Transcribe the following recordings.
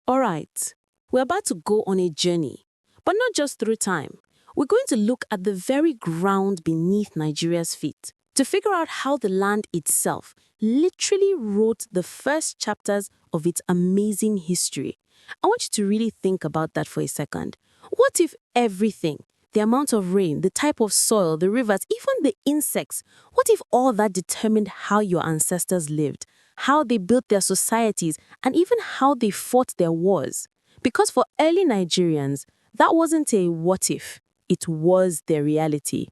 All right, we're about to go on a journey, but not just through time. We're going to look at the very ground beneath Nigeria's feet to figure out how the land itself literally wrote the first chapters of its amazing history. I want you to really think about that for a second. What if everything, the amount of rain, the type of soil, the rivers, even the insects, what if all that determined how your ancestors lived, how they built their societies, and even how they fought their wars? Because for early Nigerians, that wasn't a what if, it was their reality.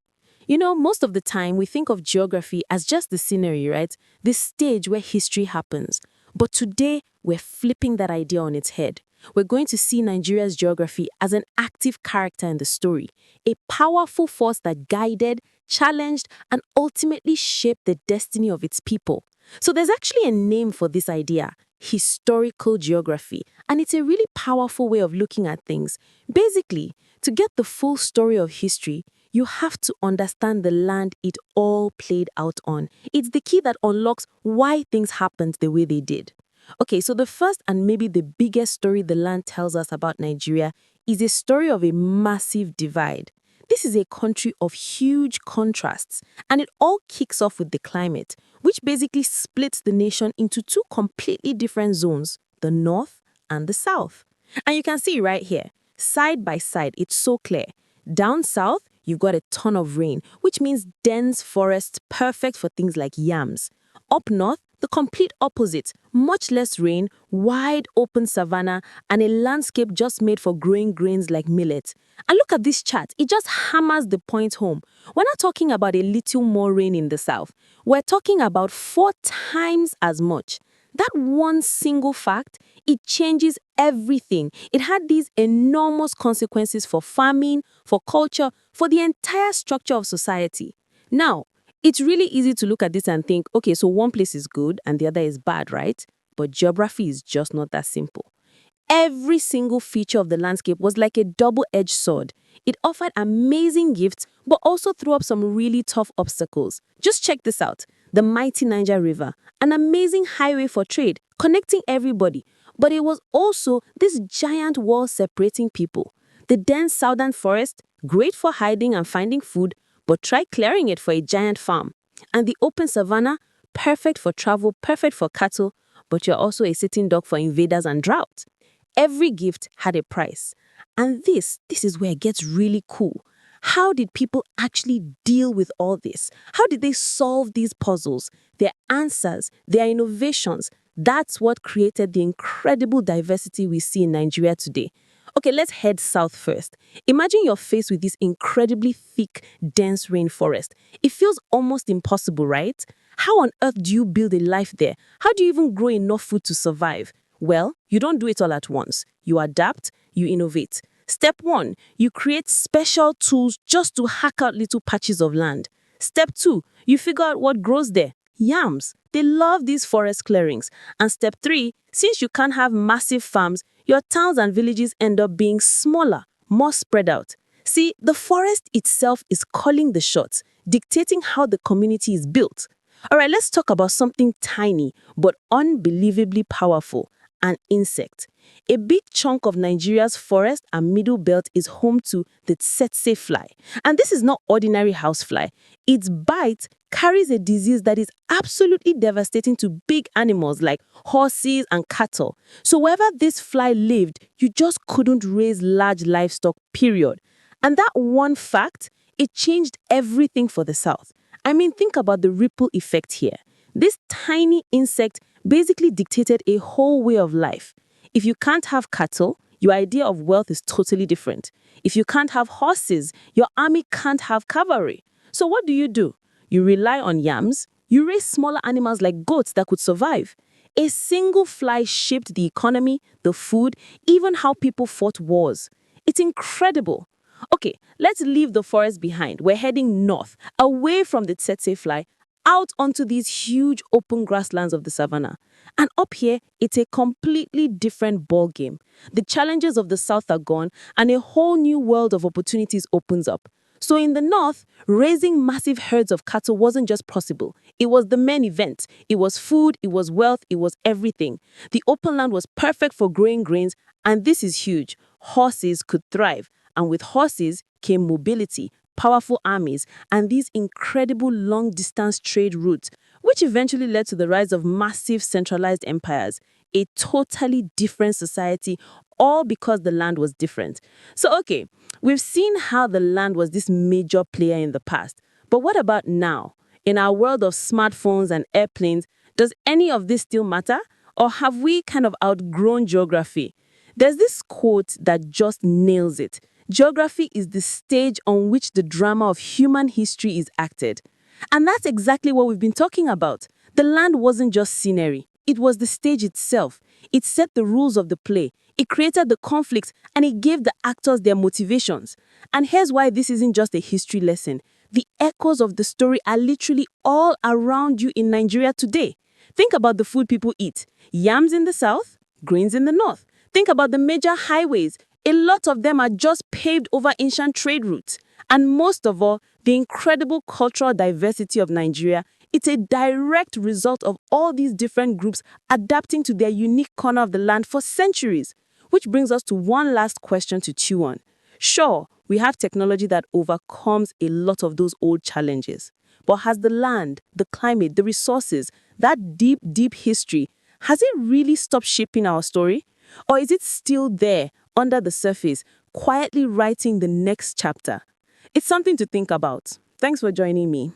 You know, most of the time we think of geography as just the scenery, right? The stage where history happens. But today, we're flipping that idea on its head. We're going to see Nigeria's geography as an active character in the story, a powerful force that guided, challenged, and ultimately shaped the destiny of its people. So there's actually a name for this idea, historical geography, and it's a really powerful way of looking at things. Basically, to get the full story of history, you have to understand the land it all played out on. It's the key that unlocks why things happened the way they did. Okay, so the first and maybe the biggest story the land tells us about Nigeria is a story of a massive divide. This is a country of huge contrasts, and it all kicks off with the climate, which basically splits the nation into two completely different zones, the north and the south. And you can see right here, side by side, it's so clear. Down south, you've got a ton of rain, which means dense forests perfect for things like yams. Up north, the complete opposite, much less rain, wide open savanna, and a landscape just made for growing grains like millet. And look at this chart, it just hammers the point home. We're not talking about a little more rain in the south. We're talking about 4 times as much. That one single fact, it changes everything. It had these enormous consequences for farming, for culture, for the entire structure of society. Now, it's really easy to look at this and think, okay, so one place is good and the other is bad, right? But geography is just not that simple. Every single feature of the landscape was like a double-edged sword. It offered amazing gifts, but also threw up some really tough obstacles. Just check this out. The mighty Niger River, an amazing highway for trade, connecting everybody. But it was also this giant wall separating people. The dense southern forest, great for hiding and finding food, but try clearing it for a giant farm. And the open savanna, perfect for travel, perfect for cattle, but you're also a sitting duck for invaders and drought. Every gift had a price. And this is where it gets really cool. How did people actually deal with all this? How did they solve these puzzles? Their answers, their innovations, that's what created the incredible diversity we see in Nigeria today. Okay, let's head south first. Imagine you're faced with this incredibly thick, dense rainforest. It feels almost impossible, right? How on earth do you build a life there? How do you even grow enough food to survive? Well, you don't do it all at once. You adapt, you innovate. Step 1, you create special tools just to hack out little patches of land. Step 2, you figure out what grows there. Yams. They love these forest clearings. And step 3, since you can't have massive farms, your towns and villages end up being smaller, more spread out. See, the forest itself is calling the shots, dictating how the community is built. All right, let's talk about something tiny but unbelievably powerful, an insect. A big chunk of Nigeria's forest and middle belt is home to the tsetse fly. And this is not ordinary housefly. Its bite carries a disease that is absolutely devastating to big animals like horses and cattle. So wherever this fly lived, you just couldn't raise large livestock, period. And that one fact, it changed everything for the South. I mean, think about the ripple effect here. This tiny insect basically dictated a whole way of life. If you can't have cattle, your idea of wealth is totally different. If you can't have horses, your army can't have cavalry. So what do? You rely on yams. You raise smaller animals like goats that could survive. A single fly shaped the economy, the food, even how people fought wars. It's incredible. Okay, let's leave the forest behind. We're heading north, away from the tsetse fly, out onto these huge open grasslands of the savannah. And up here, it's a completely different ballgame. The challenges of the south are gone, and a whole new world of opportunities opens up. So in the north, raising massive herds of cattle wasn't just possible. It was the main event. It was food, it was wealth, it was everything. The open land was perfect for growing grains, and this is huge. Horses could thrive, and with horses came mobility, powerful armies, and these incredible long-distance trade routes, which eventually led to the rise of massive centralized empires, a totally different society, all because the land was different. So, okay, we've seen how the land was this major player in the past. But what about now? In our world of smartphones and airplanes, does any of this still matter? Or have we kind of outgrown geography? There's this quote that just nails it. Geography is the stage on which the drama of human history is acted. And that's exactly what we've been talking about. The land wasn't just scenery. It was the stage itself. It set the rules of the play. It created the conflicts, and it gave the actors their motivations. And here's why this isn't just a history lesson. The echoes of the story are literally all around you in Nigeria today. Think about the food people eat. Yams in the south, grains in the north. Think about the major highways. A lot of them are just paved over ancient trade routes. And most of all, the incredible cultural diversity of Nigeria. It's a direct result of all these different groups adapting to their unique corner of the land for centuries. Which brings us to one last question to chew on. Sure, we have technology that overcomes a lot of those old challenges. But has the land, the climate, the resources, that deep, deep history, has it really stopped shaping our story? Or is it still there, under the surface, quietly writing the next chapter? It's something to think about. Thanks for joining me.